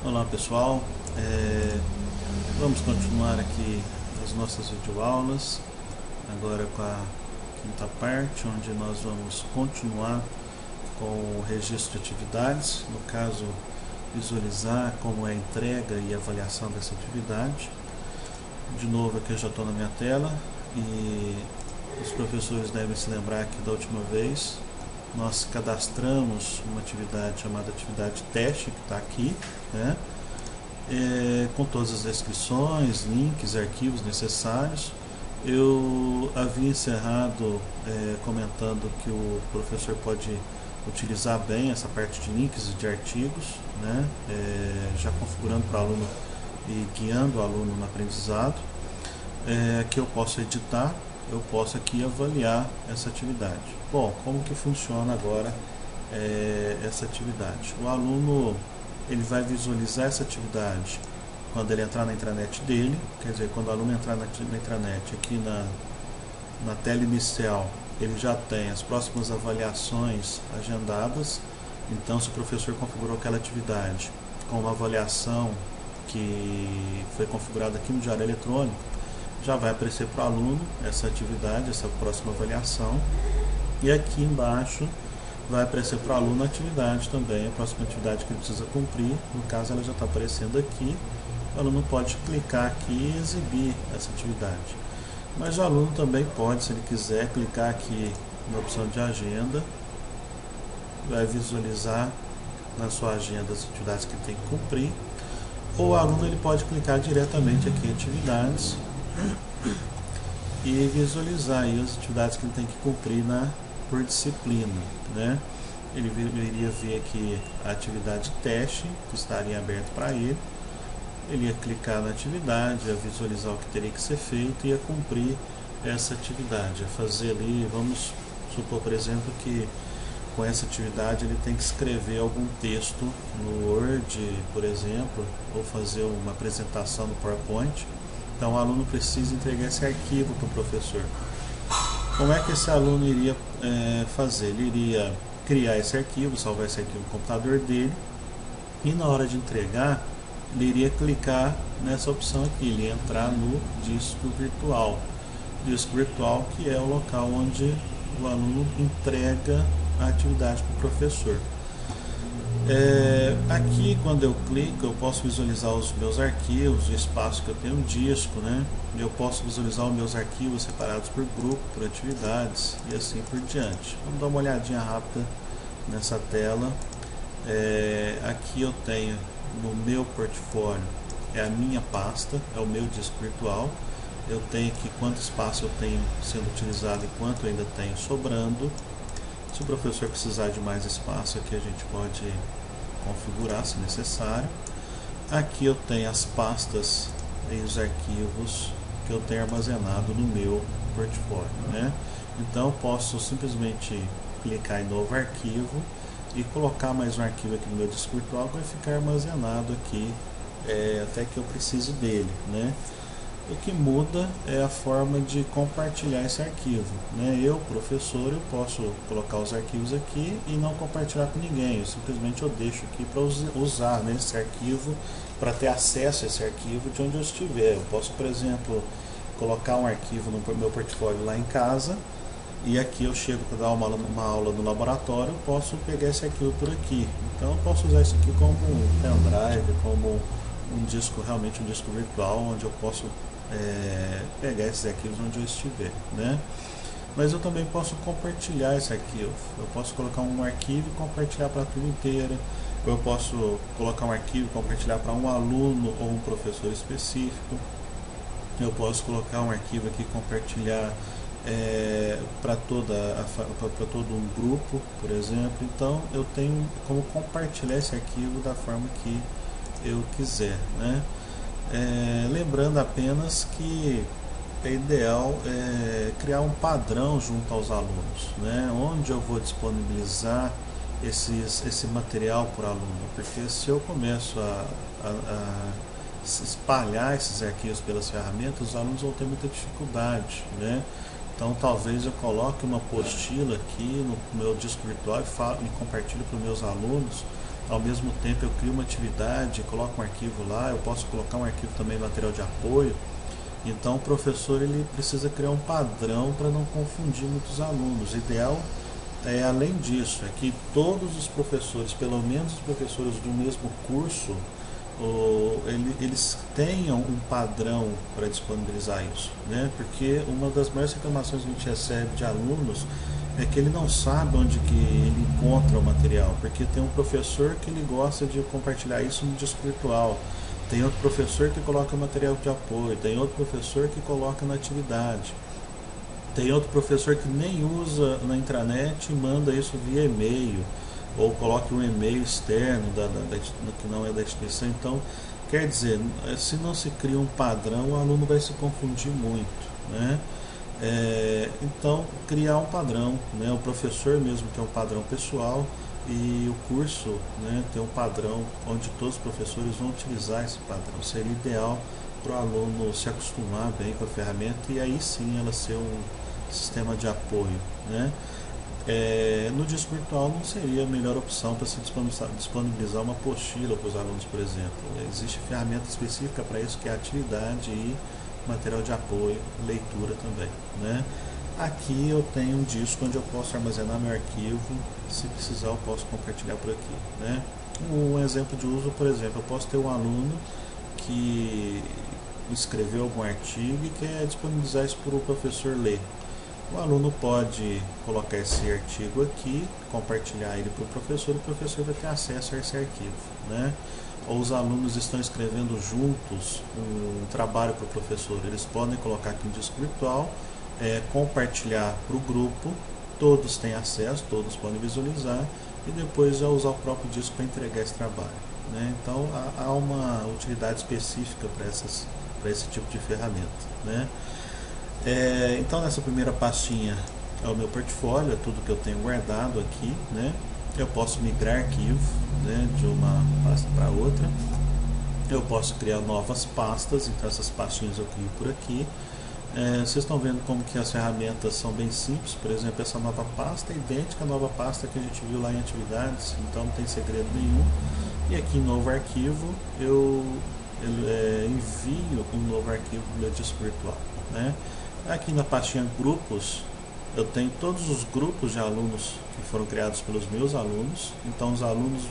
Olá pessoal, vamos continuar aqui as nossas videoaulas, agora com a quinta parte, onde nós vamos continuar com o registro de atividades, no caso visualizar como é a entrega e avaliação dessa atividade. De novo aqui eu já estou na minha tela e os professores devem se lembrar que da última vez nós cadastramos uma atividade chamada atividade teste, que está aqui, né? Com todas as descrições, links, arquivos necessários. Eu havia encerrado comentando que o professor pode utilizar bem essa parte de links e de artigos, né? Já configurando para o aluno e guiando o aluno no aprendizado. Que eu posso editar, eu posso aqui avaliar essa atividade. Bom, como que funciona agora essa atividade? O aluno ele vai visualizar essa atividade quando ele entrar na intranet dele, quer dizer, quando o aluno entrar na intranet aqui na tela inicial, ele já tem as próximas avaliações agendadas. Então, se o professor configurou aquela atividade com uma avaliação que foi configurada aqui no diário eletrônico, já vai aparecer para o aluno essa atividade, essa próxima avaliação, e aqui embaixo vai aparecer para o aluno a atividade também, a próxima atividade que ele precisa cumprir. No caso, ela já está aparecendo aqui, o aluno pode clicar aqui e exibir essa atividade. Mas o aluno também pode, se ele quiser, clicar aqui na opção de agenda, vai visualizar na sua agenda as atividades que ele tem que cumprir, ou o aluno ele pode clicar diretamente aqui em atividades e visualizar aí as atividades que ele tem que cumprir por disciplina, né? Ele iria ver aqui a atividade teste que estaria aberta para ele. Ele ia clicar na atividade, ia visualizar o que teria que ser feito e ia cumprir essa atividade, ia fazer ali, vamos supor, por exemplo, que com essa atividade ele tem que escrever algum texto no Word, por exemplo, ou fazer uma apresentação no PowerPoint. Então o aluno precisa entregar esse arquivo para o professor. Como é que esse aluno iria fazer? Ele iria criar esse arquivo, salvar esse arquivo no computador dele, e na hora de entregar, ele iria clicar nessa opção aqui, ele ia entrar no disco virtual. Disco virtual que é o local onde o aluno entrega a atividade para o professor. Aqui, quando eu clico, eu posso visualizar os meus arquivos, o espaço que eu tenho no disco, né? Eu posso visualizar os meus arquivos separados por grupo, por atividades e assim por diante. Vamos dar uma olhadinha rápida nessa tela. Aqui eu tenho no meu portfólio, é a minha pasta, é o meu disco virtual. Eu tenho aqui quanto espaço eu tenho sendo utilizado e quanto eu ainda tenho sobrando. Se o professor precisar de mais espaço, aqui a gente pode configurar se necessário. Aqui eu tenho as pastas e os arquivos que eu tenho armazenado no meu portfólio, né? Então eu posso simplesmente clicar em novo arquivo e colocar mais um arquivo aqui no meu disco virtual que vai ficar armazenado aqui até que eu precise dele, né? O que muda é a forma de compartilhar esse arquivo, né? Eu, professor, eu posso colocar os arquivos aqui e não compartilhar com ninguém. Eu simplesmente deixo aqui para usar nesse arquivo, para ter acesso a esse arquivo de onde eu estiver. Eu posso, por exemplo, colocar um arquivo no meu portfólio lá em casa e aqui eu chego para dar uma aula no laboratório, eu posso pegar esse arquivo por aqui. Então eu posso usar isso aqui como um pendrive, como um disco, realmente um disco virtual, onde eu posso pegar esses arquivos onde eu estiver, né? Mas eu também posso compartilhar esse arquivo. Eu posso colocar um arquivo e compartilhar para a turma inteira. Eu posso colocar um arquivo e compartilhar para um aluno ou um professor específico. Eu posso colocar um arquivo aqui e compartilhar para todo um grupo, por exemplo. Então eu tenho como compartilhar esse arquivo da forma que eu quiser, né? Lembrando apenas que é ideal criar um padrão junto aos alunos, né? Onde eu vou disponibilizar esse material por aluno, porque se eu começo a espalhar esses arquivos pelas ferramentas, os alunos vão ter muita dificuldade, né? Então talvez eu coloque uma apostila aqui no meu disco virtual e compartilhe para os meus alunos ao mesmo tempo eu crio uma atividade, coloco um arquivo lá, eu posso colocar um arquivo também material de apoio. Então o professor ele precisa criar um padrão para não confundir muitos alunos. O ideal é, além disso, é que todos os professores, pelo menos os professores do mesmo curso, eles tenham um padrão para disponibilizar isso, né? Porque uma das maiores reclamações que a gente recebe de alunos é que ele não sabe onde que ele encontra o material, porque tem um professor que ele gosta de compartilhar isso no disco virtual, tem outro professor que coloca material de apoio, tem outro professor que coloca na atividade, tem outro professor que nem usa na intranet e manda isso via e-mail, ou coloque um e-mail externo que não é da instituição. Então, quer dizer, se não se cria um padrão, o aluno vai se confundir muito, né? Então, criar um padrão, né? O professor mesmo tem um padrão pessoal e o curso, né, tem um padrão onde todos os professores vão utilizar esse padrão. Seria ideal para o aluno se acostumar bem com a ferramenta e aí sim ela ser um sistema de apoio, né? No disco virtual não seria a melhor opção para se disponibilizar uma apostila para os alunos, por exemplo. Existe ferramenta específica para isso, que é a atividade e material de apoio, leitura também, né? Aqui eu tenho um disco onde eu posso armazenar meu arquivo, se precisar eu posso compartilhar por aqui, né? Um exemplo de uso, por exemplo, eu posso ter um aluno que escreveu algum artigo e quer disponibilizar isso para o professor ler. O aluno pode colocar esse artigo aqui, compartilhar ele para o professor vai ter acesso a esse arquivo, né? Ou os alunos estão escrevendo juntos um trabalho para o professor, eles podem colocar aqui em disco virtual, compartilhar para o grupo, todos têm acesso, todos podem visualizar e depois já usar o próprio disco para entregar esse trabalho, né? Então há uma utilidade específica para esse tipo de ferramenta, né? Então nessa primeira pastinha é o meu portfólio, é tudo que eu tenho guardado aqui, né? Eu posso migrar arquivo, né, de uma pasta para outra, eu posso criar novas pastas, então essas pastinhas eu crio por aqui. Vocês estão vendo como que as ferramentas são bem simples. Por exemplo, essa nova pasta é idêntica à nova pasta que a gente viu lá em atividades, então não tem segredo nenhum. E aqui em novo arquivo eu envio um novo arquivo no meu disco virtual, né? Aqui na pastinha grupos eu tenho todos os grupos de alunos que foram criados pelos meus alunos. Então os alunos,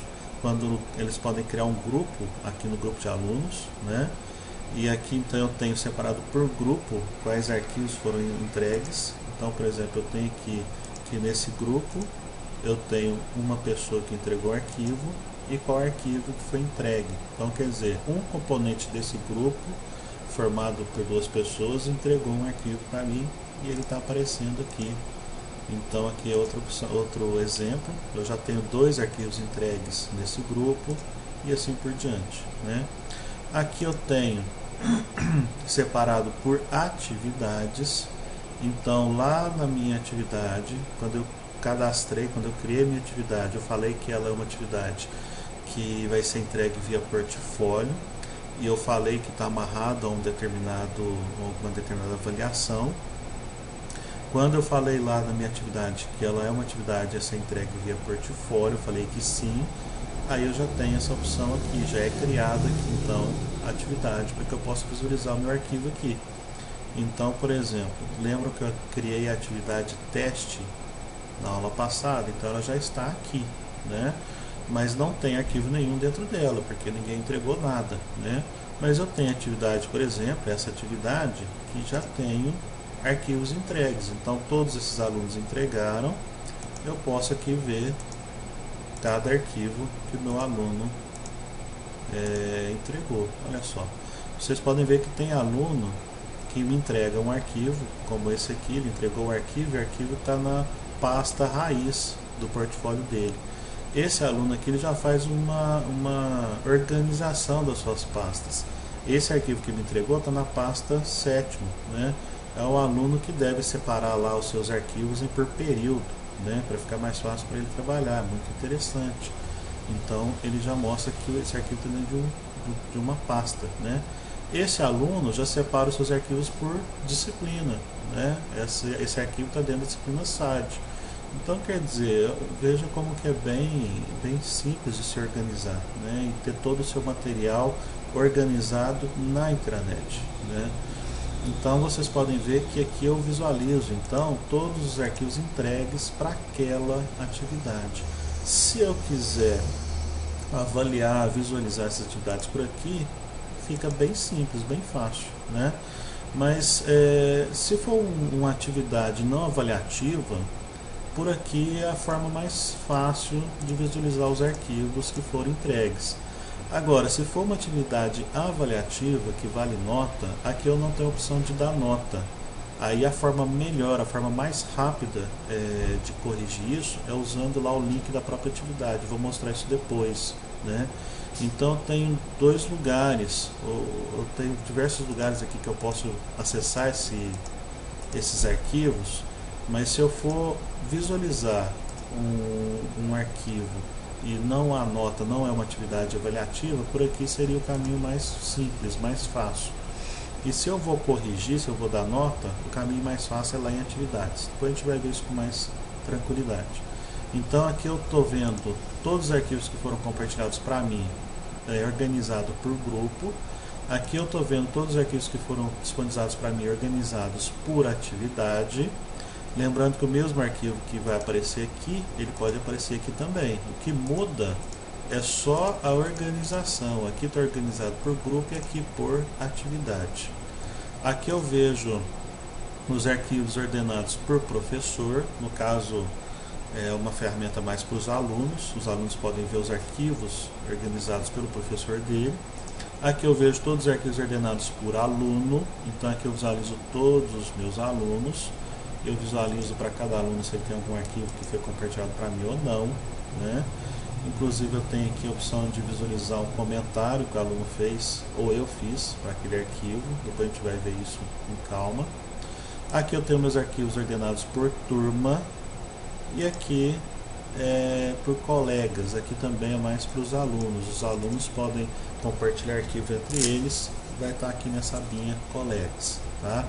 quando eles podem criar um grupo aqui no grupo de alunos, né? E aqui então eu tenho separado por grupo quais arquivos foram entregues. Então, por exemplo, eu tenho aqui que nesse grupo eu tenho uma pessoa que entregou o arquivo e qual arquivo que foi entregue. Então, quer dizer, um componente desse grupo, formado por duas pessoas, entregou um arquivo para mim e ele está aparecendo aqui. Então aqui é outro exemplo, eu já tenho dois arquivos entregues nesse grupo e assim por diante, né? Aqui eu tenho separado por atividades. Então lá na minha atividade, quando eu cadastrei, quando eu criei minha atividade, eu falei que ela é uma atividade que vai ser entregue via portfólio e eu falei que está amarrado a uma determinada avaliação. Quando eu falei lá na minha atividade que ela é uma atividade a ser entregue via portfólio, eu falei que sim, aí eu já tenho essa opção aqui, já é criada aqui então a atividade, para que eu possa visualizar o meu arquivo aqui. Então, por exemplo, lembra que eu criei a atividade teste na aula passada, então ela já está aqui, né? Mas não tem arquivo nenhum dentro dela, porque ninguém entregou nada, né? Mas eu tenho atividade, por exemplo, essa atividade que já tenho arquivos entregues. Então todos esses alunos entregaram, eu posso aqui ver cada arquivo que o meu aluno entregou. Olha só, vocês podem ver que tem aluno que me entrega um arquivo, como esse aqui, ele entregou o arquivo e o arquivo está na pasta raiz do portfólio dele. Esse aluno aqui ele já faz uma organização das suas pastas. Esse arquivo que me entregou está na pasta 7º, né? É o aluno que deve separar lá os seus arquivos por período, né? Para ficar mais fácil para ele trabalhar, muito interessante. Então ele já mostra que esse arquivo está dentro de uma pasta, né? Esse aluno já separa os seus arquivos por disciplina, né? Esse arquivo está dentro da disciplina SAD. Então, quer dizer, veja como que é bem simples de se organizar, né? E ter todo o seu material organizado na intranet, né? Então, vocês podem ver que aqui eu visualizo, então, todos os arquivos entregues para aquela atividade. Se eu quiser avaliar, visualizar essas atividades por aqui, fica bem simples, bem fácil, né? Mas se for uma atividade não avaliativa, por aqui é a forma mais fácil de visualizar os arquivos que foram entregues. Agora, se for uma atividade avaliativa que vale nota, aqui eu não tenho a opção de dar nota. Aí a forma melhor, a forma mais rápida de corrigir isso é usando lá o link da própria atividade. Vou mostrar isso depois, né? Então eu tenho dois lugares, eu tenho diversos lugares aqui que eu posso acessar esses arquivos, mas se eu for visualizar um arquivo e não a nota, não é uma atividade avaliativa, por aqui seria o caminho mais simples, mais fácil. E se eu vou corrigir, se eu vou dar nota, o caminho mais fácil é lá em atividades. Depois a gente vai ver isso com mais tranquilidade. Então aqui eu estou vendo todos os arquivos que foram compartilhados para mim, organizado por grupo. Aqui eu estou vendo todos os arquivos que foram disponibilizados para mim, organizados por atividade. Lembrando que o mesmo arquivo que vai aparecer aqui, ele pode aparecer aqui também. O que muda é só a organização. Aqui está organizado por grupo e aqui por atividade. Aqui eu vejo os arquivos ordenados por professor. No caso, é uma ferramenta mais para os alunos. Os alunos podem ver os arquivos organizados pelo professor dele. Aqui eu vejo todos os arquivos ordenados por aluno. Então aqui eu visualizo todos os meus alunos. Eu visualizo para cada aluno se ele tem algum arquivo que foi compartilhado para mim ou não, né? Inclusive eu tenho aqui a opção de visualizar um comentário que o aluno fez ou eu fiz para aquele arquivo. Depois a gente vai ver isso com calma. Aqui eu tenho meus arquivos ordenados por turma e aqui por colegas. Aqui também é mais para os alunos. Os alunos podem compartilhar arquivos entre eles. Vai estar aqui nessa abinha colegas, tá?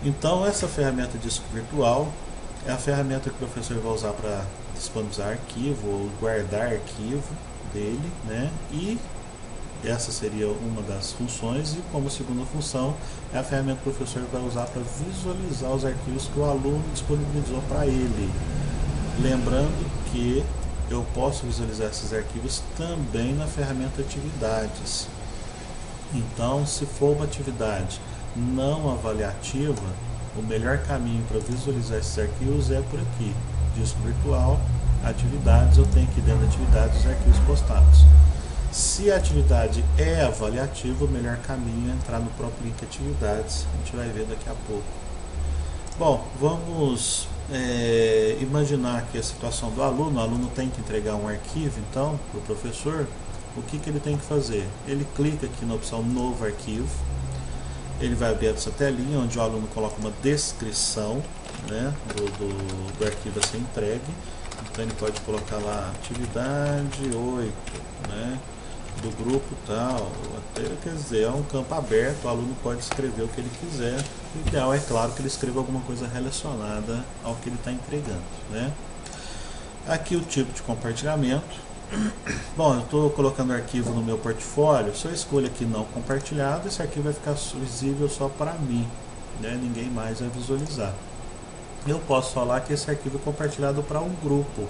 Então essa ferramenta de disco virtual é a ferramenta que o professor vai usar para disponibilizar arquivo ou guardar arquivo dele, né? E essa seria uma das funções, e como segunda função é a ferramenta que o professor vai usar para visualizar os arquivos que o aluno disponibilizou para ele. Lembrando que eu posso visualizar esses arquivos também na ferramenta atividades. Então, se for uma atividade não avaliativa, o melhor caminho para visualizar esses arquivos é por aqui, disco virtual, atividades. Eu tenho aqui dentro da atividade os arquivos postados. Se a atividade é avaliativa, o melhor caminho é entrar no próprio link atividades. A gente vai ver daqui a pouco. Bom, vamos imaginar aqui a situação do aluno. O aluno tem que entregar um arquivo, então, para o professor. O que ele tem que fazer? Ele clica aqui na opção Novo Arquivo. Ele vai abrir essa telinha onde o aluno coloca uma descrição, né, do arquivo a ser entregue. Então ele pode colocar lá atividade 8, né, do grupo tal, até, quer dizer, é um campo aberto, o aluno pode escrever o que ele quiser. O ideal é claro que ele escreva alguma coisa relacionada ao que ele está entregando, né. Aqui o tipo de compartilhamento. Bom, eu estou colocando o arquivo no meu portfólio. Se eu escolho aqui não compartilhado, esse arquivo vai ficar visível só para mim, né? Ninguém mais vai visualizar. Eu posso falar que esse arquivo é compartilhado para um grupo,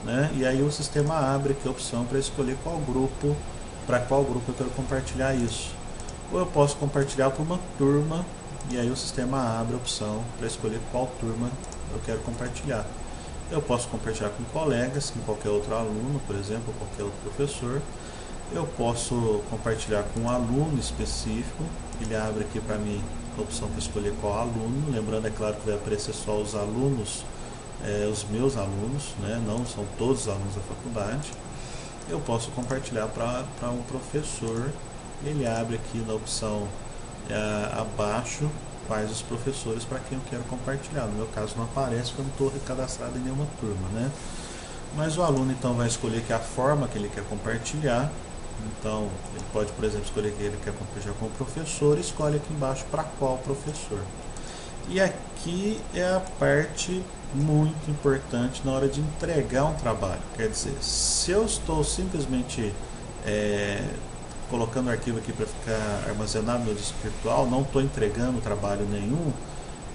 né? E aí o sistema abre aqui a opção para escolher qual grupo, para qual grupo eu quero compartilhar isso. Ou eu posso compartilhar para uma turma, e aí o sistema abre a opção para escolher qual turma eu quero compartilhar. Eu posso compartilhar com colegas, com qualquer outro aluno, por exemplo, qualquer outro professor. Eu posso compartilhar com um aluno específico. Ele abre aqui para mim a opção para escolher qual aluno. Lembrando, é claro que vai aparecer só os alunos, os meus alunos, né? Não são todos os alunos da faculdade. Eu posso compartilhar para um professor. Ele abre aqui na opção abaixo quais os professores para quem eu quero compartilhar. No meu caso não aparece porque eu não estou cadastrado em nenhuma turma, né? Mas o aluno então vai escolher que a forma que ele quer compartilhar. Então ele pode, por exemplo, escolher que ele quer compartilhar com o professor, e escolhe aqui embaixo para qual professor. E aqui é a parte muito importante na hora de entregar um trabalho. Quer dizer, se eu estou simplesmente colocando o arquivo aqui para ficar armazenado no disco virtual, não estou entregando trabalho nenhum,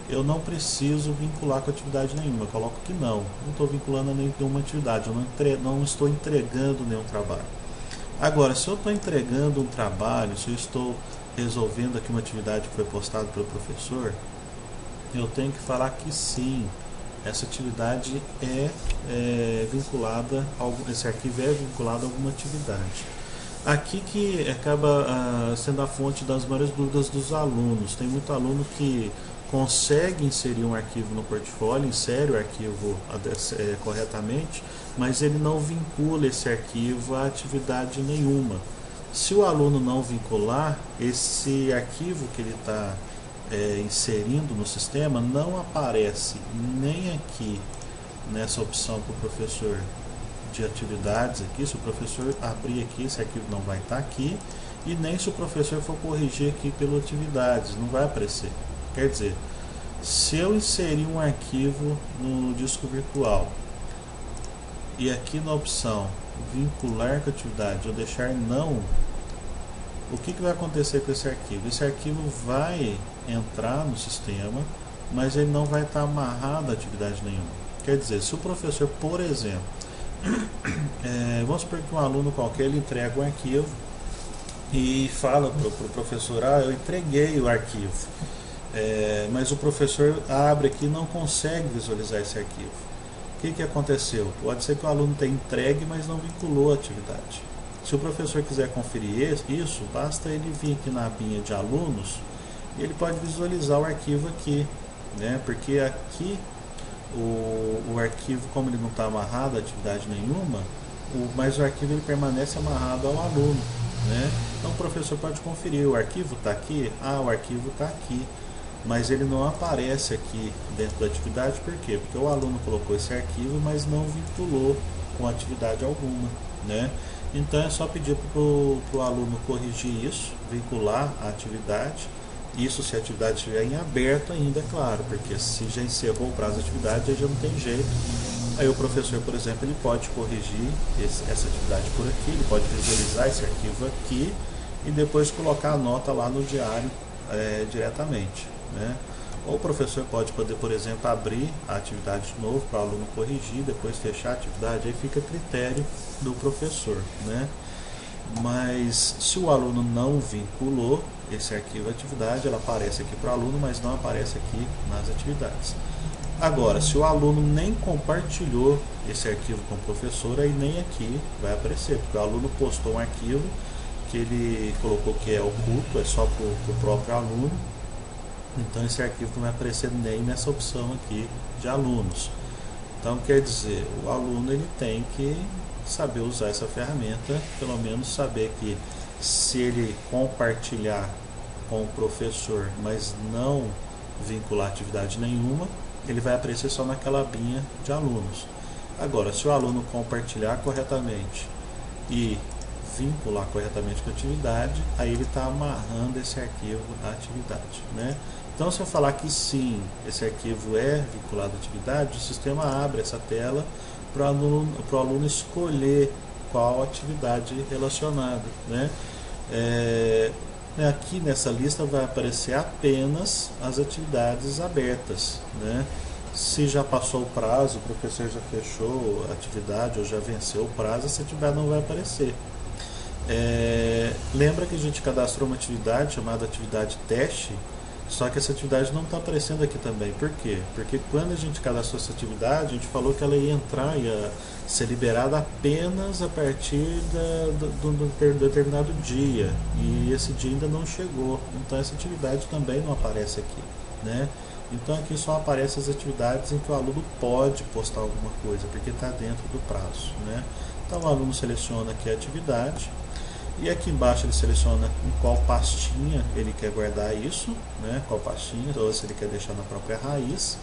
eu não preciso vincular com atividade nenhuma. Eu coloco que não estou vinculando a nenhuma atividade, eu não estou entregando nenhum trabalho. Agora, se eu estou entregando um trabalho, se eu estou resolvendo aqui uma atividade que foi postada pelo professor, eu tenho que falar que sim, essa atividade é vinculada, esse arquivo é vinculado a alguma atividade. Aqui que acaba sendo a fonte das maiores dúvidas dos alunos. Tem muito aluno que consegue inserir um arquivo no portfólio, insere o arquivo corretamente, mas ele não vincula esse arquivo a atividade nenhuma. Se o aluno não vincular, esse arquivo que ele está inserindo no sistema não aparece nem aqui nessa opção para o professor de atividades aqui. Se o professor abrir aqui, esse arquivo não vai estar aqui, e nem se o professor for corrigir aqui pelo atividades, não vai aparecer. Quer dizer, se eu inserir um arquivo no disco virtual e aqui na opção vincular com atividade eu deixar não, o que vai acontecer com esse arquivo? Esse arquivo vai entrar no sistema, mas ele não vai estar amarrado a atividade nenhuma. Quer dizer, se o professor, por exemplo, vamos supor que um aluno qualquer ele entrega um arquivo e fala para o professor: eu entreguei o arquivo, mas o professor abre aqui e não consegue visualizar esse arquivo. O que aconteceu? Pode ser que o aluno tenha entregue, mas não vinculou a atividade. Se o professor quiser conferir isso, basta ele vir aqui na abinha de alunos e ele pode visualizar o arquivo aqui, né? Porque aqui o arquivo, como ele não está amarrado a atividade nenhuma, mas o arquivo ele permanece amarrado ao aluno, né? Então o professor pode conferir: o arquivo está aqui? O arquivo está aqui, mas ele não aparece aqui dentro da atividade. Por quê? Porque o aluno colocou esse arquivo, mas não vinculou com atividade alguma, né? Então é só pedir para o aluno corrigir isso, vincular a atividade. Isso se a atividade estiver em aberto ainda, é claro, porque se já encerrou o prazo da atividade, aí já não tem jeito. Aí o professor, por exemplo, ele pode corrigir essa atividade por aqui, ele pode visualizar esse arquivo aqui e depois colocar a nota lá no diário diretamente, né? Ou o professor pode poder, por exemplo, abrir a atividade de novo para o aluno corrigir, depois fechar a atividade, aí fica a critério do professor, né? Mas se o aluno não vinculou esse arquivo à atividade, ela aparece aqui para o aluno, mas não aparece aqui nas atividades. Agora, se o aluno nem compartilhou esse arquivo com o professor, aí nem aqui vai aparecer, porque o aluno postou um arquivo que ele colocou que é oculto, é só para o próprio aluno. Então esse arquivo não vai aparecer nem nessa opção aqui de alunos. Então quer dizer, o aluno ele tem que saber usar essa ferramenta, pelo menos saber que se ele compartilhar com o professor, mas não vincular atividade nenhuma, ele vai aparecer só naquela abinha de alunos. Agora, se o aluno compartilhar corretamente e vincular corretamente com a atividade, aí ele está amarrando esse arquivo à atividade, né? Então, se eu falar que sim, esse arquivo é vinculado à atividade, o sistema abre essa tela para o aluno escolher qual atividade relacionada, né? Aqui nessa lista vai aparecer apenas as atividades abertas, né? Se já passou o prazo, o professor já fechou a atividade ou já venceu o prazo, essa atividade não vai aparecer. Lembra que a gente cadastrou uma atividade chamada atividade teste, só que essa atividade não está aparecendo aqui também. Por quê? Porque quando a gente cadastrou essa atividade, a gente falou que ela ia entrar, ia ser liberada apenas a partir de um determinado dia, e esse dia ainda não chegou, então essa atividade também não aparece aqui, né? Então aqui só aparecem as atividades em que o aluno pode postar alguma coisa, porque está dentro do prazo, né? Então o aluno seleciona aqui a atividade, e aqui embaixo ele seleciona em qual pastinha ele quer guardar isso, né? Qual pastinha, ou se ele quer deixar na própria raiz.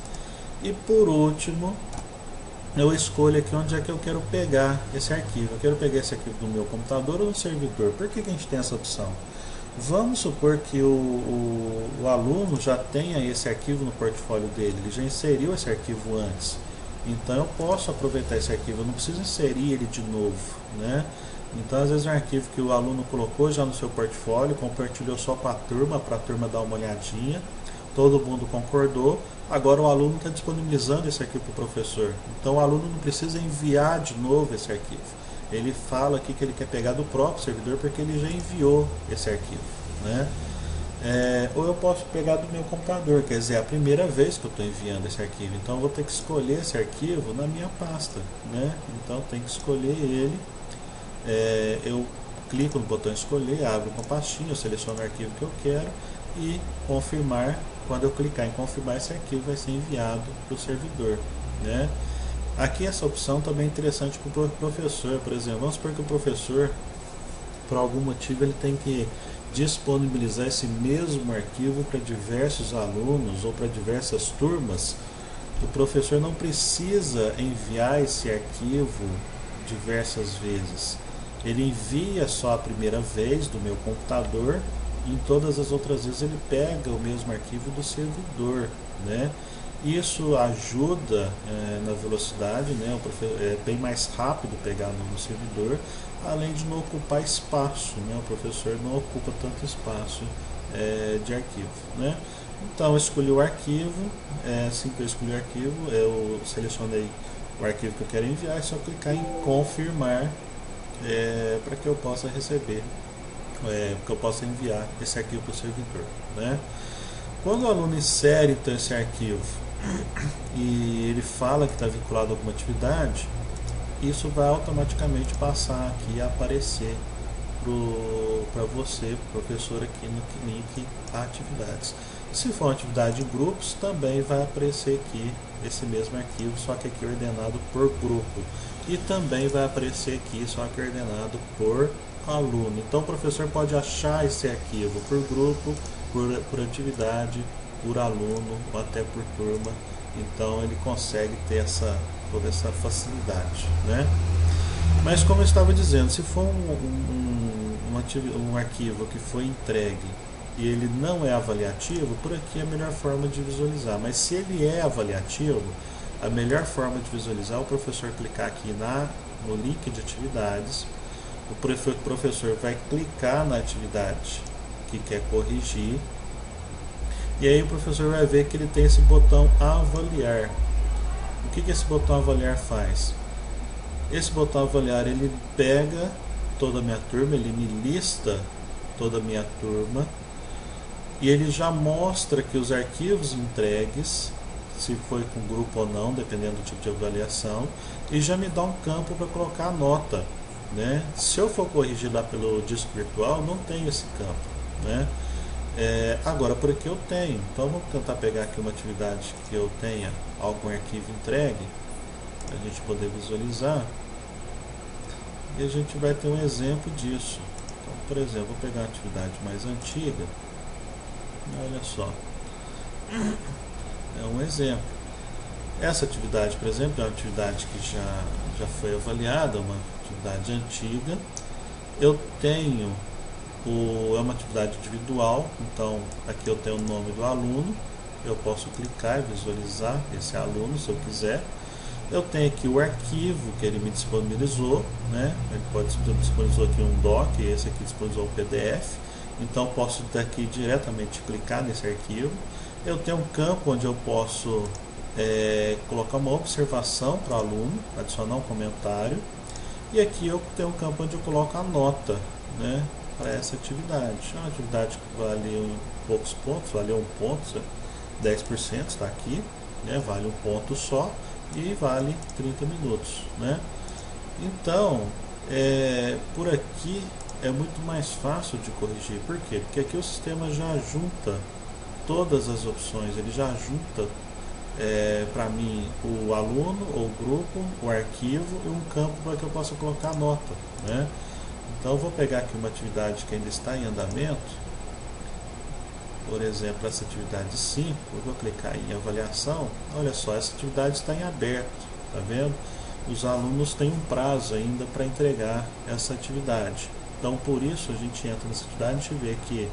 E por último, eu escolho aqui onde é que eu quero pegar esse arquivo. Eu quero pegar esse arquivo no meu computador ou no servidor. Por que a gente tem essa opção? Vamos supor que o aluno já tenha esse arquivo no portfólio dele, ele já inseriu esse arquivo antes. Então eu posso aproveitar esse arquivo, eu não preciso inserir ele de novo, né? Então às vezes é um arquivo que o aluno colocou já no seu portfólio, compartilhou só com a turma, para a turma dar uma olhadinha, todo mundo concordou, agora o aluno está disponibilizando esse arquivo para o professor. Então o aluno não precisa enviar de novo esse arquivo. Ele fala aqui que ele quer pegar do próprio servidor porque ele já enviou esse arquivo, né? Ou eu posso pegar do meu computador, quer dizer, é a primeira vez que eu estou enviando esse arquivo, então eu vou ter que escolher esse arquivo na minha pasta, né? Então eu tenho que escolher ele, eu clico no botão escolher, abro uma pastinha, eu seleciono o arquivo que eu quero e confirmar. Quando eu clicar em confirmar, esse arquivo vai ser enviado para o servidor, né? Aqui essa opção também é interessante para o professor, por exemplo, vamos supor que o professor, por algum motivo, ele tem que disponibilizar esse mesmo arquivo para diversos alunos ou para diversas turmas. O professor não precisa enviar esse arquivo diversas vezes. Ele envia só a primeira vez do meu computador e em todas as outras vezes ele pega o mesmo arquivo do servidor, né? Isso ajuda na velocidade, né? É bem mais rápido pegar no servidor, além de não ocupar espaço, né? O professor não ocupa tanto espaço de arquivo, né? Então eu escolhi o arquivo, assim que eu escolhi o arquivo, eu selecionei o arquivo que eu quero enviar, é só clicar em confirmar para que eu possa receber, que eu possa enviar esse arquivo para o servidor, né? Quando o aluno insere então esse arquivo e ele fala que está vinculado a alguma atividade, isso vai automaticamente passar aqui a aparecer para você, professor, aqui no link atividades. Se for uma atividade em grupos, também vai aparecer aqui esse mesmo arquivo, só que aqui ordenado por grupo. E também vai aparecer aqui, só que ordenado por aluno. Então o professor pode achar esse arquivo por grupo, por atividade, por aluno ou até por turma. Então ele consegue ter toda essa facilidade, né? Mas como eu estava dizendo, se for um arquivo que foi entregue e ele não é avaliativo, por aqui é a melhor forma de visualizar. Mas se ele é avaliativo, a melhor forma de visualizar é o professor clicar aqui no link de atividades. O professor vai clicar na atividade que quer corrigir. E aí o professor vai ver que ele tem esse botão avaliar. O que esse botão avaliar faz? Esse botão avaliar, ele pega toda a minha turma, ele me lista toda a minha turma e ele já mostra que os arquivos entregues, se foi com grupo ou não, dependendo do tipo de avaliação, e já me dá um campo para colocar a nota, né? Se eu for corrigir lá pelo disco virtual, não tem esse campo, né? Agora por aqui eu tenho, então vamos tentar pegar aqui uma atividade que eu tenha algum arquivo entregue para a gente poder visualizar e a gente vai ter um exemplo disso. Então, por exemplo, vou pegar uma atividade mais antiga, olha só, é um exemplo. Essa atividade, por exemplo, é uma atividade que já foi avaliada, uma atividade antiga. Eu tenho é uma atividade individual, então aqui eu tenho o nome do aluno, eu posso clicar e visualizar esse aluno se eu quiser. Eu tenho aqui o arquivo que ele me disponibilizou, né? Ele pode disponibilizar aqui um doc, esse aqui disponibilizou um PDF, então posso daqui diretamente clicar nesse arquivo. Eu tenho um campo onde eu posso colocar uma observação para o aluno, adicionar um comentário, e aqui eu tenho um campo onde eu coloco a nota, né, para essa atividade. É uma atividade que vale poucos pontos, valeu 1 ponto, 10% está aqui, né, vale 1 ponto só e vale 30 minutos, né? Então, por aqui é muito mais fácil de corrigir. Por quê? Porque aqui o sistema já junta todas as opções, ele já junta para mim o aluno, ou o grupo, o arquivo e um campo para que eu possa colocar a nota, né? Então eu vou pegar aqui uma atividade que ainda está em andamento, por exemplo, essa atividade 5, eu vou clicar em avaliação, olha só, essa atividade está em aberto, tá vendo? Os alunos têm um prazo ainda para entregar essa atividade, Então, por isso, a gente entra nessa atividade, a gente vê que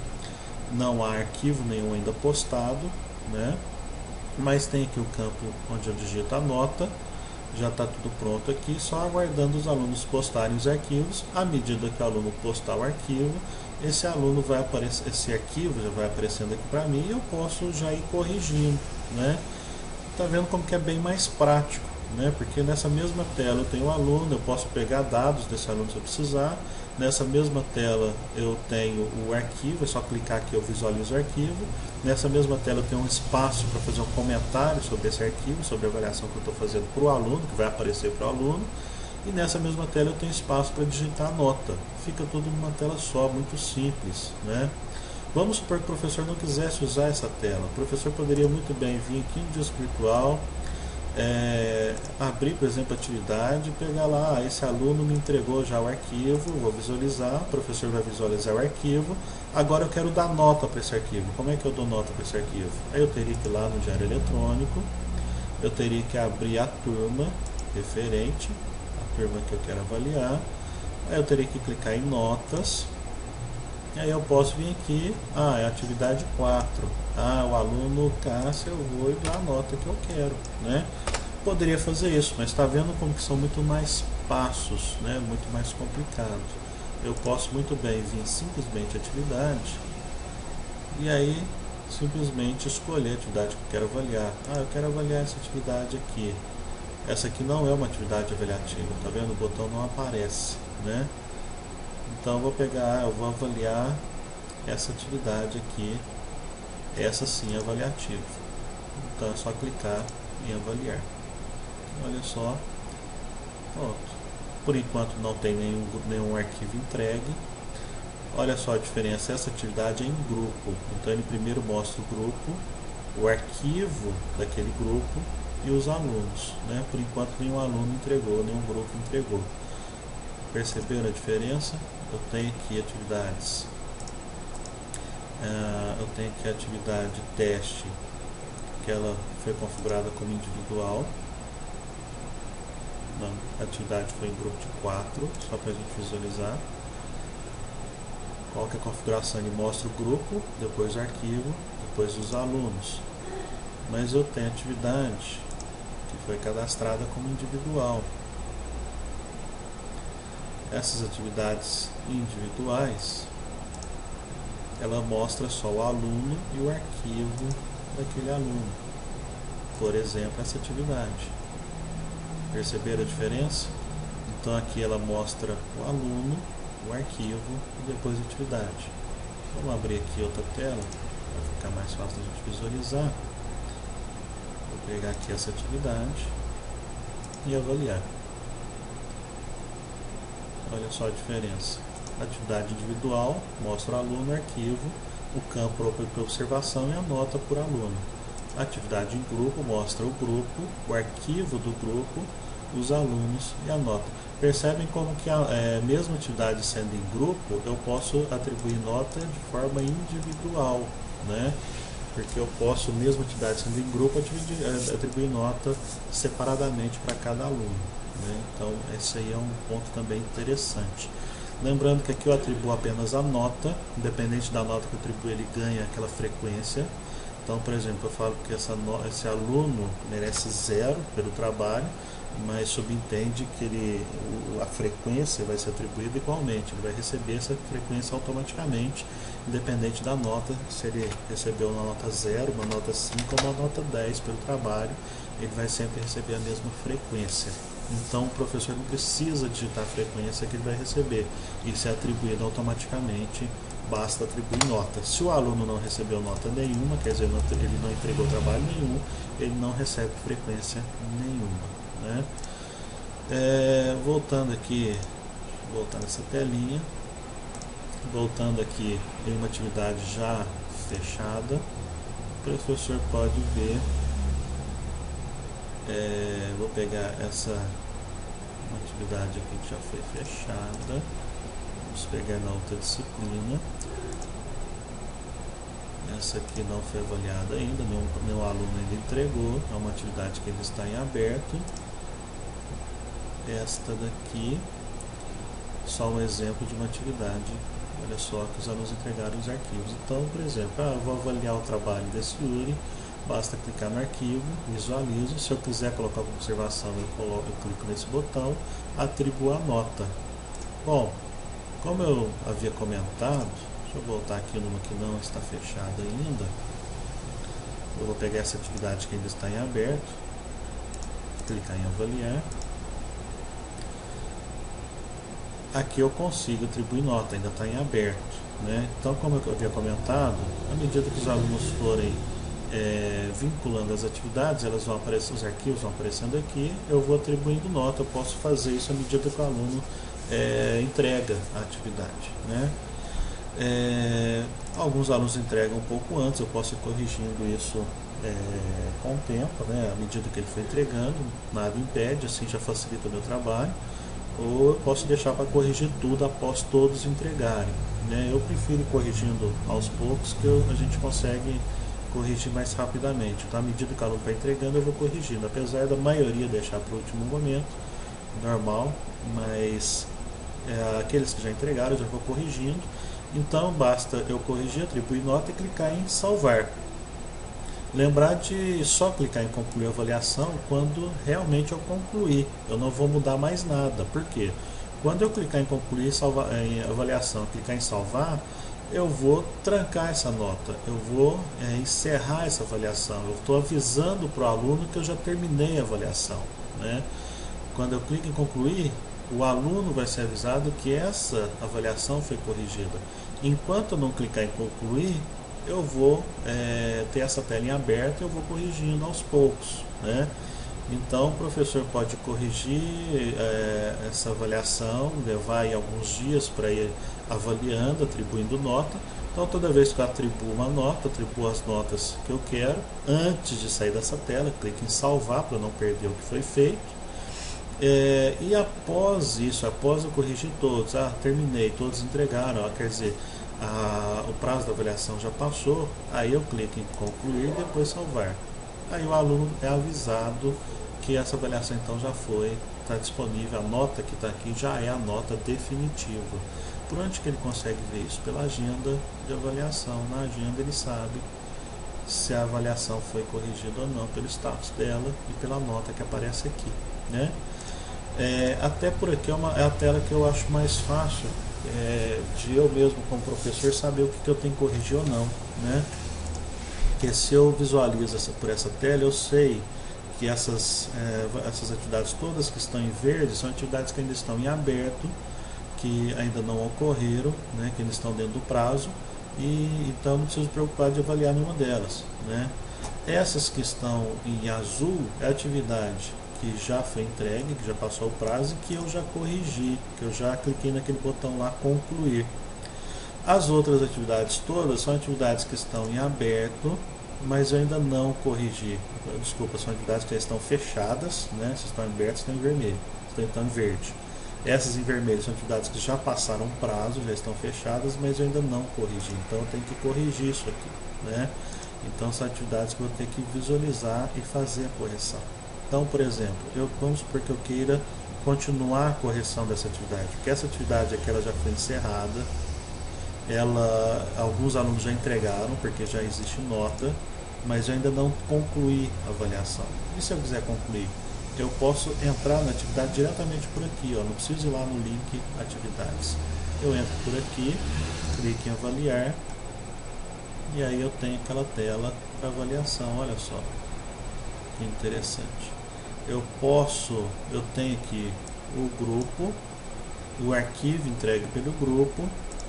não há arquivo nenhum ainda postado, né? Mas tem aqui o campo onde eu digito a nota, já está tudo pronto aqui, só aguardando os alunos postarem os arquivos. À medida que o aluno postar o arquivo, esse aluno vai aparecer, esse arquivo já vai aparecendo aqui para mim e eu posso já ir corrigindo, né? Tá vendo como que é bem mais prático, né? Porque nessa mesma tela eu tenho o aluno, eu posso pegar dados desse aluno se eu precisar. Nessa mesma tela eu tenho o arquivo, é só clicar aqui eu visualizo o arquivo. Nessa mesma tela eu tenho um espaço para fazer um comentário sobre esse arquivo, sobre a avaliação que eu estou fazendo para o aluno, que vai aparecer para o aluno. E nessa mesma tela eu tenho espaço para digitar a nota. Fica tudo numa tela só, muito simples, né? Vamos supor que o professor não quisesse usar essa tela. O professor poderia muito bem vir aqui no disco virtual, abrir, por exemplo, a atividade, pegar lá, esse aluno me entregou já o arquivo, vou visualizar, o professor vai visualizar o arquivo, agora eu quero dar nota para esse arquivo. Como é que eu dou nota para esse arquivo? Aí eu teria que ir lá no diário eletrônico, eu teria que abrir a turma referente, a turma que eu quero avaliar, aí eu teria que clicar em notas, aí eu posso vir aqui, é a atividade 4, o aluno Cássio, eu vou dar a nota que eu quero, né? Poderia fazer isso, mas está vendo como que são muito mais passos, né? Muito mais complicado. Eu posso muito bem vir simplesmente atividade, e aí simplesmente escolher a atividade que eu quero avaliar. Eu quero avaliar essa atividade aqui. Essa aqui não é uma atividade avaliativa, tá vendo? O botão não aparece, né? Então eu vou pegar, eu vou avaliar essa atividade aqui, essa sim é avaliativa. Então é só clicar em avaliar. Olha só, pronto. Por enquanto não tem nenhum arquivo entregue. Olha só a diferença, essa atividade é em grupo. Então ele primeiro mostra o grupo, o arquivo daquele grupo e os alunos, né? Por enquanto nenhum aluno entregou, nenhum grupo entregou. Perceberam a diferença? Eu tenho aqui atividades, eu tenho aqui a atividade teste, que ela foi configurada como individual. Não, a atividade foi em grupo de 4, só para a gente visualizar. Qual que é a configuração? Ele mostra o grupo, depois o arquivo, depois os alunos. Mas eu tenho atividade que foi cadastrada como individual. Essas atividades individuais, ela mostra só o aluno e o arquivo daquele aluno. Por exemplo, essa atividade. Perceberam a diferença? Então aqui ela mostra o aluno, o arquivo e depois a atividade. Vamos abrir aqui outra tela, para ficar mais fácil de a gente visualizar. Vou pegar aqui essa atividade e avaliar. Olha só a diferença. Atividade individual mostra o aluno, o arquivo, o campo para observação e a nota por aluno. Atividade em grupo mostra o grupo, o arquivo do grupo, os alunos e a nota. Percebem como que mesmo atividade sendo em grupo, eu posso atribuir nota de forma individual, né? Porque eu posso, mesmo atividade sendo em grupo, atribuir nota separadamente para cada aluno, né? Então esse aí é um ponto também interessante. Lembrando que aqui eu atribuo apenas a nota, independente da nota que eu atribuo, ele ganha aquela frequência. Então, por exemplo, eu falo que esse aluno merece 0 pelo trabalho, mas subentende que a frequência vai ser atribuída igualmente, ele vai receber essa frequência automaticamente, independente da nota, se ele recebeu uma nota 0, uma nota 5 ou uma nota 10 pelo trabalho, ele vai sempre receber a mesma frequência. Então o professor não precisa digitar a frequência que ele vai receber, isso é atribuído automaticamente, basta atribuir nota. Se o aluno não recebeu nota nenhuma, quer dizer, ele não entregou trabalho nenhum, ele não recebe frequência nenhuma, né? Voltando aqui, voltar nessa telinha, voltando aqui em uma atividade já fechada, o professor pode ver. Vou pegar uma atividade aqui que já foi fechada, vamos pegar na outra disciplina. Essa aqui não foi avaliada ainda, nenhum aluno ainda entregou, é uma atividade que ainda está em aberto. Esta daqui, só um exemplo de uma atividade. Olha só que os alunos entregaram os arquivos. Então, por exemplo, eu vou avaliar o trabalho desse Yuri, basta clicar no arquivo, visualizo. Se eu quiser colocar como observação, eu clico nesse botão, atribuo a nota. Bom, como eu havia comentado, deixa eu voltar aqui numa que não está fechada ainda. Eu vou pegar essa atividade que ainda está em aberto, clicar em avaliar. Aqui eu consigo atribuir nota, ainda está em aberto, né? Então, como eu havia comentado, à medida que os alunos forem vinculando as atividades, elas vão aparecer, os arquivos vão aparecendo aqui, eu vou atribuindo nota. Eu posso fazer isso à medida que o aluno entrega a atividade, né? Alguns alunos entregam um pouco antes, eu posso ir corrigindo isso com o tempo, né? À medida que ele for entregando, nada impede, assim já facilita o meu trabalho. Ou eu posso deixar para corrigir tudo após todos entregarem, né? Eu prefiro ir corrigindo aos poucos, que a gente consegue corrigir mais rapidamente. Então, à medida que o aluno vai entregando, eu vou corrigindo, apesar da maioria deixar para o último momento, normal, mas aqueles que já entregaram eu já vou corrigindo. Então basta eu corrigir, atribuir nota e clicar em salvar. Lembrar de só clicar em concluir a avaliação quando realmente eu concluir. Eu não vou mudar mais nada. Por quê? Quando eu clicar em concluir em avaliação, clicar em salvar, eu vou trancar essa nota. Eu vou encerrar essa avaliação. Eu estou avisando para o aluno que eu já terminei a avaliação, né? Quando eu clico em concluir, o aluno vai ser avisado que essa avaliação foi corrigida. Enquanto eu não clicar em concluir, eu vou ter essa tela em aberto e eu vou corrigindo aos poucos, né? Então o professor pode corrigir essa avaliação, levar aí alguns dias para ir avaliando, atribuindo nota. Então toda vez que eu atribuo uma nota, atribuo as notas que eu quero. Antes de sair dessa tela, clique em salvar para não perder o que foi feito. E após isso, após eu corrigir todos, terminei, todos entregaram, quer dizer, o prazo da avaliação já passou, aí eu clico em concluir e depois salvar. Aí o aluno é avisado que essa avaliação então já foi, está disponível, a nota que está aqui já é a nota definitiva. Por onde que ele consegue ver isso? Pela agenda de avaliação. Na agenda ele sabe se a avaliação foi corrigida ou não, pelo status dela e pela nota que aparece aqui, né? Até por aqui é a tela que eu acho mais fácil de eu mesmo como professor saber o que eu tenho que corrigir ou não, né? Porque se eu visualizo por essa tela, eu sei que essas atividades todas que estão em verde são atividades que ainda estão em aberto, que ainda não ocorreram, né? Que ainda estão dentro do prazo, e então não preciso me preocupar de avaliar nenhuma delas, né? Essas que estão em azul é a atividade que já foi entregue, que já passou o prazo e que eu já corrigi, que eu já cliquei naquele botão lá, concluir. As outras atividades todas são atividades que estão em aberto, mas eu ainda não corrigi. Desculpa, são atividades que já estão fechadas, né? Se estão abertas, estão em vermelho, estão em verde. Essas em vermelho são atividades que já passaram o prazo, já estão fechadas, mas eu ainda não corrigi. Então eu tenho que corrigir isso aqui, né? Então são atividades que eu vou ter que visualizar e fazer a correção. Então, por exemplo, vamos supor que eu queira continuar a correção dessa atividade, porque essa atividade aqui ela já foi encerrada, alguns alunos já entregaram, porque já existe nota, mas eu ainda não concluí a avaliação. E se eu quiser concluir? Eu posso entrar na atividade diretamente por aqui, não preciso ir lá no link atividades. Eu entro por aqui, clico em avaliar, e aí eu tenho aquela tela para avaliação. Olha só, que interessante. Eu tenho aqui o grupo, o arquivo entregue pelo grupo,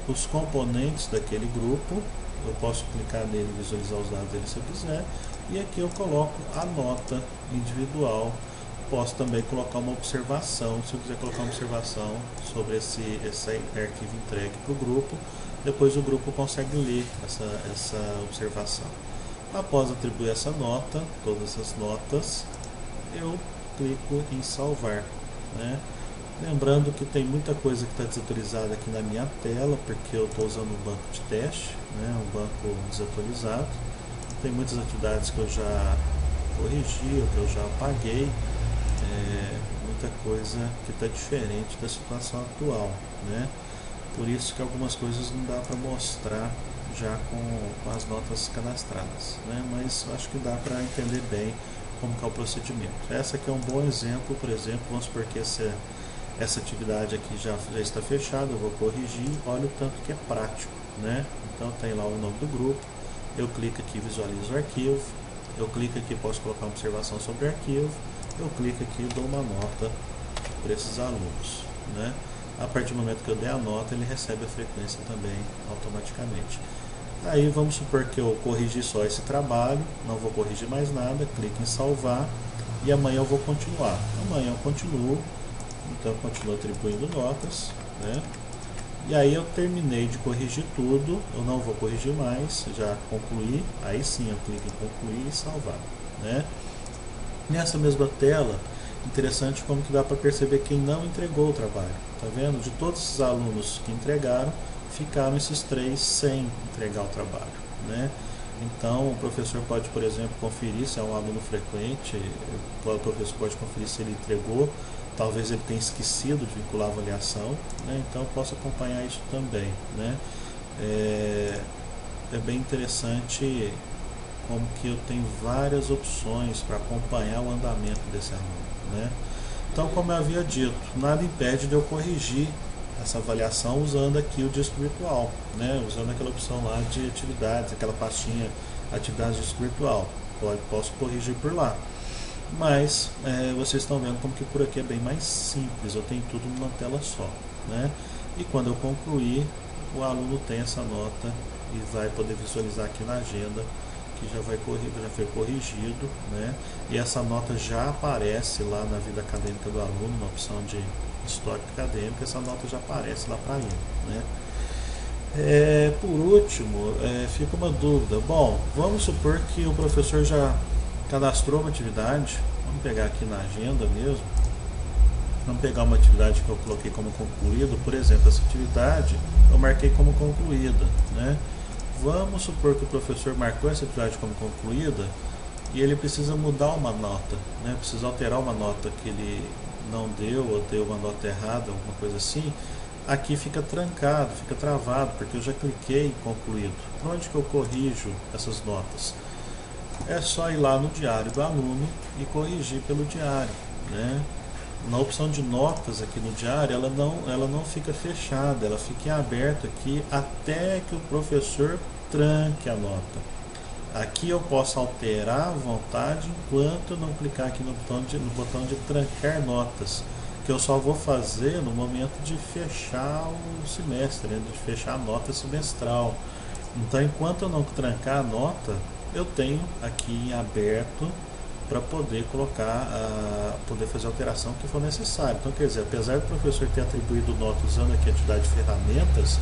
os componentes daquele grupo, eu posso clicar nele e visualizar os dados dele se eu quiser, e aqui eu coloco a nota individual. Posso também colocar uma observação, se eu quiser colocar uma observação sobre esse arquivo entregue para o grupo, depois o grupo consegue ler essa observação. Após atribuir essa nota, todas as notas, eu clico em salvar, né? Lembrando que tem muita coisa que está desatualizada aqui na minha tela, porque eu estou usando um banco de teste, né? Um banco desatualizado. Tem muitas atividades que eu já corrigi, ou que eu já apaguei, muita coisa que está diferente da situação atual, né? Por isso que algumas coisas não dá para mostrar já com as notas cadastradas, né? Mas acho que dá para entender bem como que é o procedimento. Essa aqui é um bom exemplo, por exemplo, vamos supor que essa atividade aqui já está fechada, eu vou corrigir, olha o tanto que é prático, né? Então tem lá o nome do grupo, eu clico aqui, visualizo o arquivo, eu clico aqui, posso colocar uma observação sobre o arquivo, eu clico aqui e dou uma nota para esses alunos, né? A partir do momento que eu der a nota, ele recebe a frequência também automaticamente. Aí vamos supor que eu corrigi só esse trabalho, não vou corrigir mais nada, clico em salvar e amanhã eu vou continuar. Amanhã eu continuo, então eu continuo atribuindo notas, né? E aí eu terminei de corrigir tudo, eu não vou corrigir mais, já concluí, aí sim eu clico em concluir e salvar, né? Nessa mesma tela, interessante como que dá para perceber quem não entregou o trabalho, tá vendo? De todos esses alunos que entregaram, ficaram esses 3 sem entregar o trabalho, né? Então o professor pode, por exemplo, conferir se é um aluno frequente, o professor pode conferir se ele entregou, talvez ele tenha esquecido de vincular a avaliação, né? Então eu posso acompanhar isso também, né? É bem interessante como que eu tenho várias opções para acompanhar o andamento desse aluno, né? Então, como eu havia dito, nada impede de eu corrigir essa avaliação usando aqui o disco virtual, né? Usando aquela opção lá de atividades, aquela pastinha atividades de disco virtual. Posso corrigir por lá. Mas vocês estão vendo como que por aqui é bem mais simples, eu tenho tudo numa tela só, né? E quando eu concluir, o aluno tem essa nota e vai poder visualizar aqui na agenda que já foi corrigido, né? E essa nota já aparece lá na vida acadêmica do aluno, na opção de histórico acadêmico, essa nota já aparece lá para ele, né? Por último, fica uma dúvida. Bom, vamos supor que o professor já cadastrou uma atividade, vamos pegar aqui na agenda mesmo, vamos pegar uma atividade que eu coloquei como concluída, por exemplo, essa atividade eu marquei como concluída, né? Vamos supor que o professor marcou essa atividade como concluída e ele precisa mudar uma nota, né? Precisa alterar uma nota que ele não deu ou deu uma nota errada, alguma coisa assim. Aqui fica trancado, fica travado, porque eu já cliquei em concluído. Para onde que eu corrijo essas notas? É só ir lá no diário do aluno e corrigir pelo diário, né? Na opção de notas aqui no diário, ela não fica fechada, ela fica em aberto aqui até que o professor tranque a nota. Aqui eu posso alterar à vontade enquanto eu não clicar aqui no botão de trancar notas, que eu só vou fazer no momento de fechar o semestre, né? De fechar a nota semestral. Então, enquanto eu não trancar a nota, eu tenho aqui em aberto para poder colocar, poder fazer a alteração que for necessário. Então, quer dizer, apesar do professor ter atribuído nota usando aqui a atividade de ferramentas,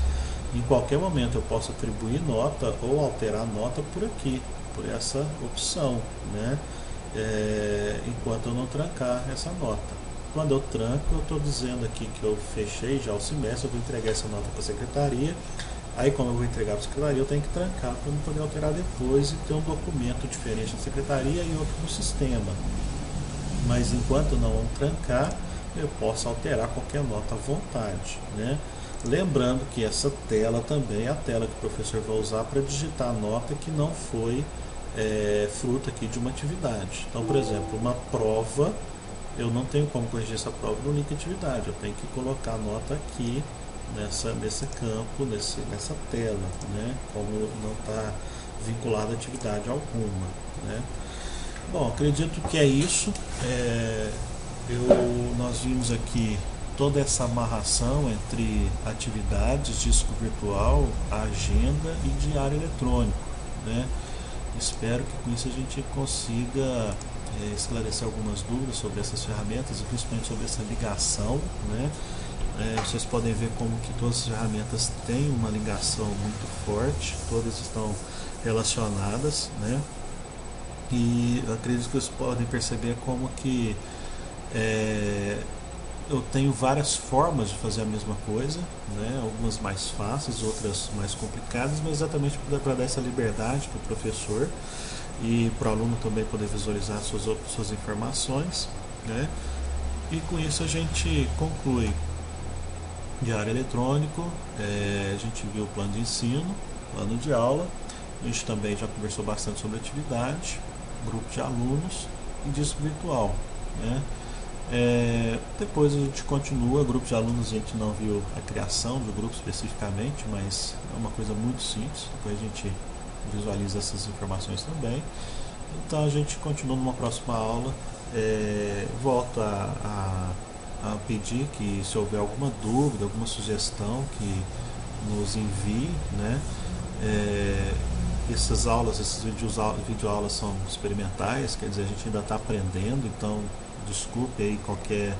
em qualquer momento eu posso atribuir nota ou alterar nota por aqui, por essa opção, né? Enquanto eu não trancar essa nota. Quando eu tranco, eu estou dizendo aqui que eu fechei já o semestre, eu vou entregar essa nota para a secretaria. Aí, como eu vou entregar para a secretaria, eu tenho que trancar para não poder alterar depois e ter um documento diferente na secretaria e outro no sistema. Mas enquanto não trancar, eu posso alterar qualquer nota à vontade, né? Lembrando que essa tela também é a tela que o professor vai usar para digitar a nota que não foi fruto aqui de uma atividade. Então, por exemplo, uma prova, eu não tenho como corrigir essa prova no link atividade, eu tenho que colocar a nota aqui nesse campo, nessa tela, né? Como não está vinculada a atividade alguma, né? Bom, acredito que é isso. Nós vimos aqui toda essa amarração entre atividades, disco virtual, agenda e diário eletrônico, né? Espero que com isso a gente consiga esclarecer algumas dúvidas sobre essas ferramentas e principalmente sobre essa ligação, né? Vocês podem ver como que todas as ferramentas têm uma ligação muito forte, todas estão relacionadas, né? E eu acredito que vocês podem perceber como que eu tenho várias formas de fazer a mesma coisa, né? Algumas mais fáceis, outras mais complicadas, mas exatamente para dar essa liberdade para o professor e para o aluno também poder visualizar suas informações, né? E com isso a gente conclui diário eletrônico, a gente viu o plano de ensino, plano de aula, a gente também já conversou bastante sobre atividade, grupo de alunos e disco virtual, né? Depois a gente continua, grupo de alunos a gente não viu a criação do grupo especificamente, mas é uma coisa muito simples, depois a gente visualiza essas informações também. Então a gente continua numa próxima aula, volto a pedir que, se houver alguma dúvida, alguma sugestão, que nos envie, né? Essas aulas, esses videoaulas são experimentais, quer dizer, a gente ainda está aprendendo, então desculpe aí qualquer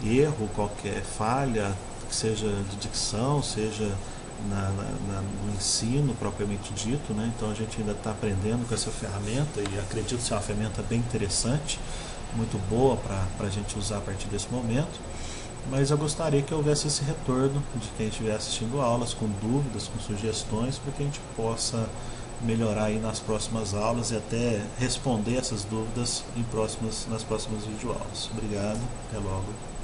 erro, qualquer falha, seja de dicção, seja no ensino propriamente dito, né? Então a gente ainda está aprendendo com essa ferramenta e acredito ser uma ferramenta bem interessante, muito boa para a gente usar a partir desse momento. Mas eu gostaria que houvesse esse retorno de quem estiver assistindo aulas, com dúvidas, com sugestões, para que a gente possa melhorar aí nas próximas aulas e até responder essas dúvidas nas próximas videoaulas. Obrigado, até logo.